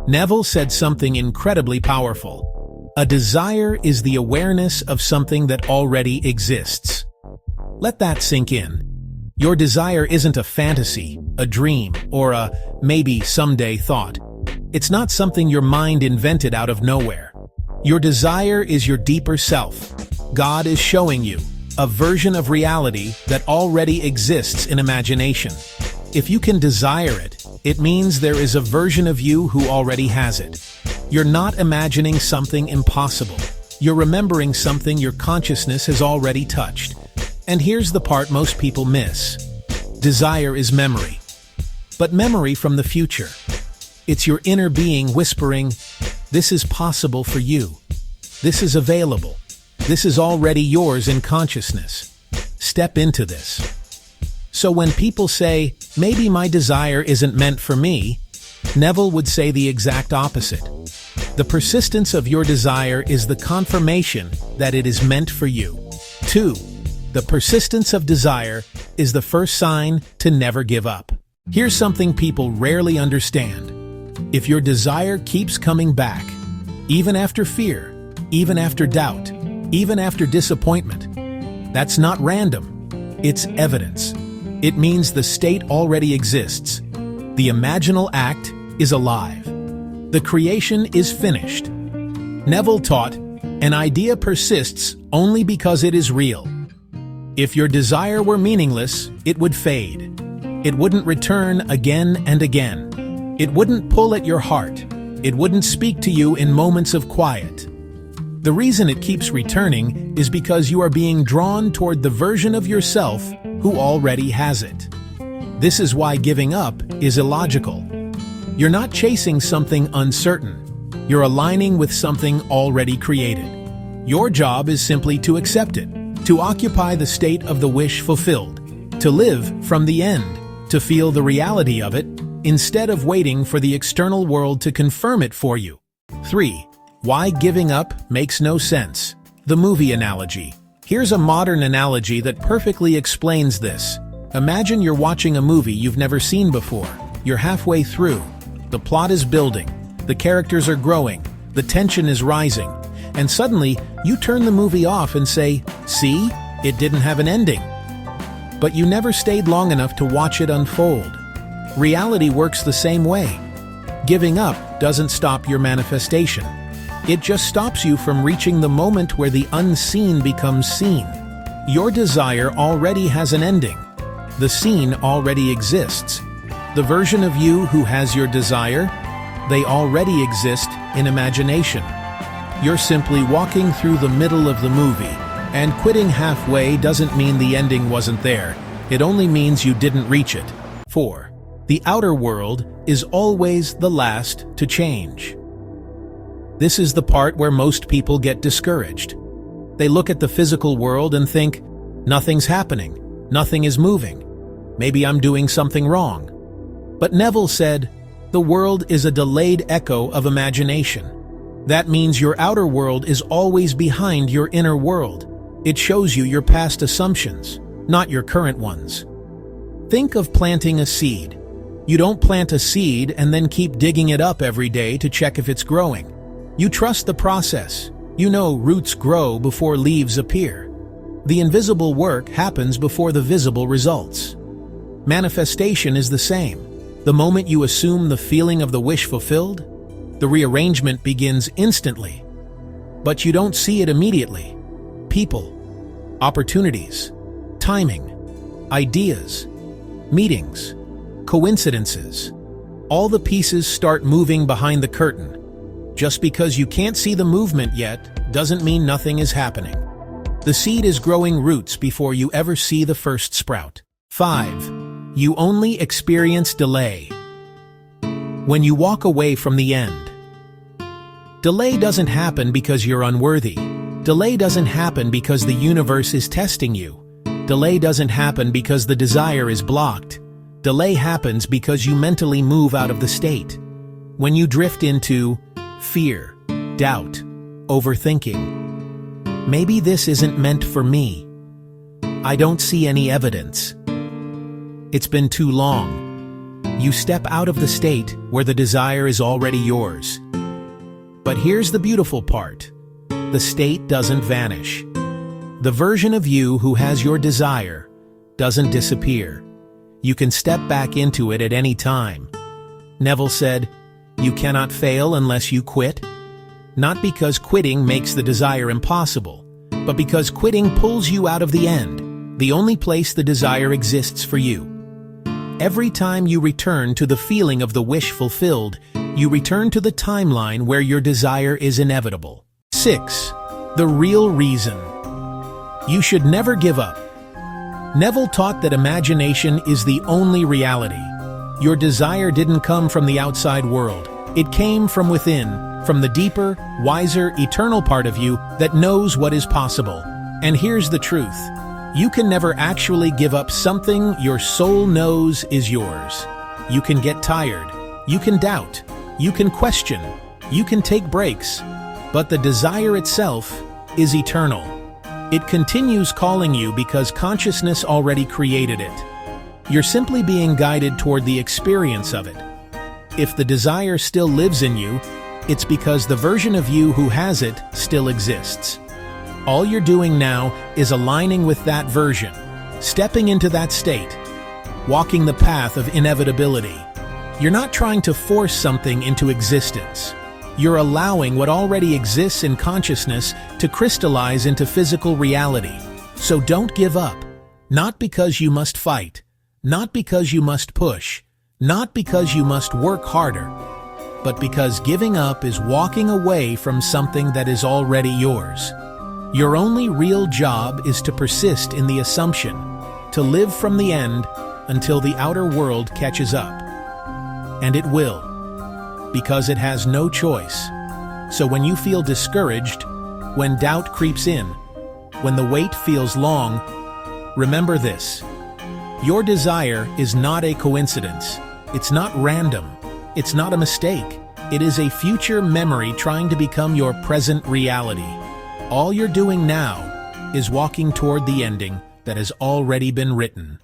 Neville said something incredibly powerful. A desire is the awareness of something that already exists. Let that sink in. Your desire isn't a fantasy, a dream, or a maybe someday thought. It's not something your mind invented out of nowhere. Your desire is your deeper self. God is showing you a version of reality that already exists in imagination. If you can desire it, it means there is a version of you who already has it. You're not imagining something impossible. You're remembering something your consciousness has already touched. And here's the part most people miss. Desire is memory. But memory from the future. It's your inner being whispering, "This is possible for you. This is available. This is already yours in consciousness. Step into this." So when people say, "Maybe my desire isn't meant for me," Neville would say the exact opposite. The persistence of your desire is the confirmation that it is meant for you. 2. The persistence of desire is the first sign to never give up. Here's something people rarely understand. If your desire keeps coming back, even after fear, even after doubt, even after disappointment, that's not random. It's evidence. It means the state already exists. The imaginal act is alive. The creation is finished. Neville taught, an idea persists only because it is real. If your desire were meaningless, it would fade. It wouldn't return again and again. It wouldn't pull at your heart. It wouldn't speak to you in moments of quiet. The reason it keeps returning is because you are being drawn toward the version of yourself who already has it. This is why giving up is illogical. You're not chasing something uncertain. You're aligning with something already created. Your job is simply to accept it, to occupy the state of the wish fulfilled, to live from the end, to feel the reality of it, instead of waiting for the external world to confirm it for you. 3. Why giving up makes no sense. The movie analogy. Here's a modern analogy that perfectly explains this. Imagine you're watching a movie you've never seen before. You're halfway through. The plot is building. The characters are growing. The tension is rising. And suddenly, you turn the movie off and say, "See? It didn't have an ending." But you never stayed long enough to watch it unfold. Reality works the same way. Giving up doesn't stop your manifestation. It just stops you from reaching the moment where the unseen becomes seen. Your desire already has an ending. The scene already exists. The version of you who has your desire, they already exist in imagination. You're simply walking through the middle of the movie, and quitting halfway doesn't mean the ending wasn't there. It only means you didn't reach it. 4. The outer world is always the last to change. This is the part where most people get discouraged. They look at the physical world and think, nothing's happening, nothing is moving. Maybe I'm doing something wrong. But Neville said, the world is a delayed echo of imagination. That means your outer world is always behind your inner world. It shows you your past assumptions, not your current ones. Think of planting a seed. You don't plant a seed and then keep digging it up every day to check if it's growing. You trust the process. You know roots grow before leaves appear. The invisible work happens before the visible results. Manifestation is the same. The moment you assume the feeling of the wish fulfilled, the rearrangement begins instantly. But you don't see it immediately. People, opportunities, timing, ideas, meetings, coincidences. All the pieces start moving behind the curtain. Just because you can't see the movement yet doesn't mean nothing is happening. The seed is growing roots before you ever see the first sprout. 5. You only experience delay when you walk away from the end. Delay doesn't happen because you're unworthy. Delay doesn't happen because the universe is testing you. Delay doesn't happen because the desire is blocked. Delay happens because you mentally move out of the state. When you drift into fear, doubt, overthinking. Maybe this isn't meant for me. I don't see any evidence. It's been too long. You step out of the state where the desire is already yours. But here's the beautiful part. The state doesn't vanish. The version of you who has your desire doesn't disappear. You can step back into it at any time. Neville said, "You cannot fail unless you quit." Not because quitting makes the desire impossible, but because quitting pulls you out of the end, the only place the desire exists for you. Every time you return to the feeling of the wish fulfilled, you return to the timeline where your desire is inevitable. 6. The real reason. You should never give up. Neville taught that imagination is the only reality. Your desire didn't come from the outside world. It came from within, from the deeper, wiser, eternal part of you that knows what is possible. And here's the truth. You can never actually give up something your soul knows is yours. You can get tired. You can doubt. You can question. You can take breaks. But the desire itself is eternal. It continues calling you because consciousness already created it. You're simply being guided toward the experience of it. If the desire still lives in you, it's because the version of you who has it still exists. All you're doing now is aligning with that version, stepping into that state, walking the path of inevitability. You're not trying to force something into existence. You're allowing what already exists in consciousness to crystallize into physical reality. So don't give up. Not because you must fight. Not because you must push. Not because you must work harder. But because giving up is walking away from something that is already yours. Your only real job is to persist in the assumption, to live from the end until the outer world catches up. And it will, because it has no choice. So when you feel discouraged, when doubt creeps in, when the wait feels long, remember this. Your desire is not a coincidence. It's not random. It's not a mistake. It is a future memory trying to become your present reality. All you're doing now is walking toward the ending that has already been written.